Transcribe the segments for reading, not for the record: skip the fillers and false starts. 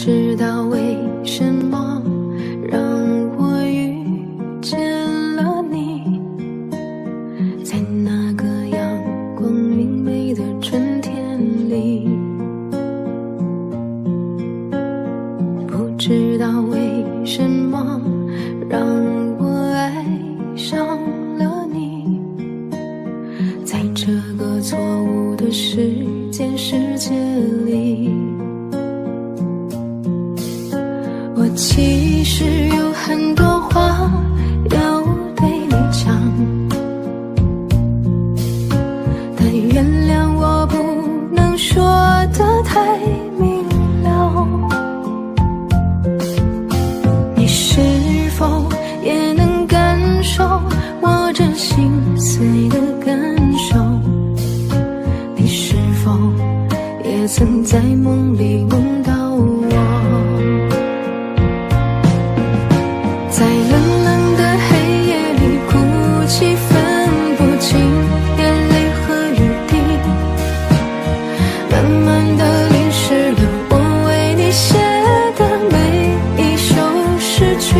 知道为什么让我遇见了你，在那个阳光明媚的春天里。不知道为什么让我爱上了你，在这个错误的世界里。我其实有很多话要对你讲，但原谅我不能说得太明了。你是否也能感受我这心碎的感受？你是否也曾在梦里梦到我？在冷冷的黑夜里哭泣，分不清眼泪和雨滴，慢慢地淋湿了我为你写的每一首诗句，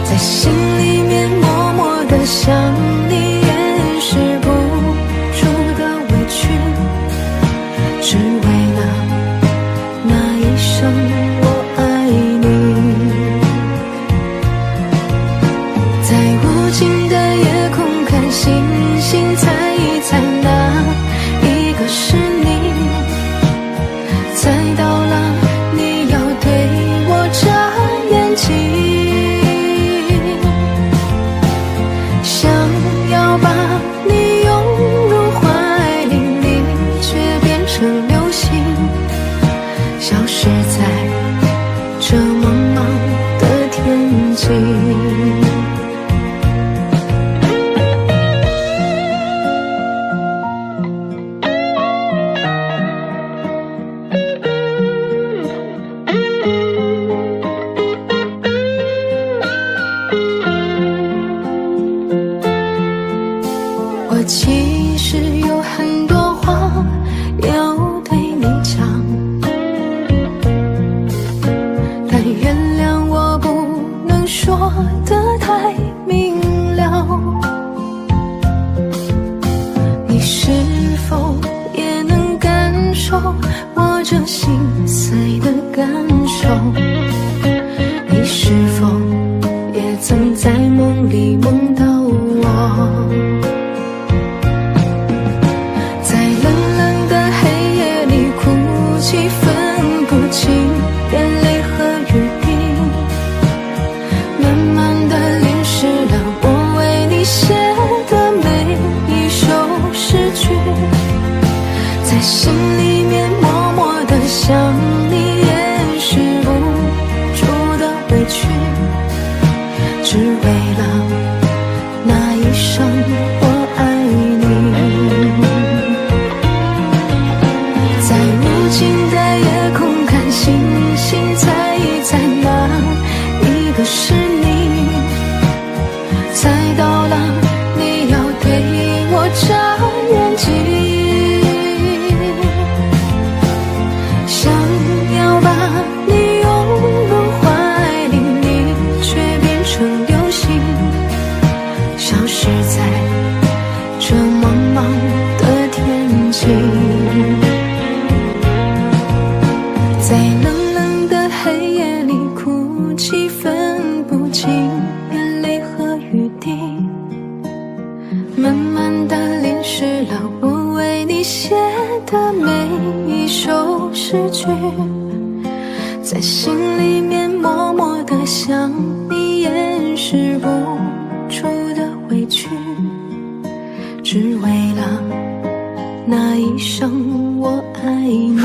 在心里面默默地想你，掩饰不住的委屈，只为了那一声我爱你。在无尽的夜空看星星，猜一猜哪一个是你，猜到了你要对我眨眼睛，想要把你拥入怀里，你却变成流星，消失在这茫茫的天际。我其实有很多话要对你讲，但原谅我不能说得太明了。你是否也能感受我这心碎的感受？你是否也曾在梦里梦到我？分不清眼泪和雨滴，慢慢地淋湿了我为你写的每一首诗句，在心里面默默地想你，掩饰不住的委屈，只为了那一声我爱你。在无尽的夜空看星星，猜一猜哪一个是你，猜到了你要对我眨眼睛，想要把你拥入怀里，你却变成流星，消失在这茫茫的天际。在冷冷的黑夜里哭泣，分不清眼泪和雨滴，慢慢地淋湿了我为你写的每一首诗句，在心里面默默地想你，掩饰不住的委屈，只为了那一声我爱你。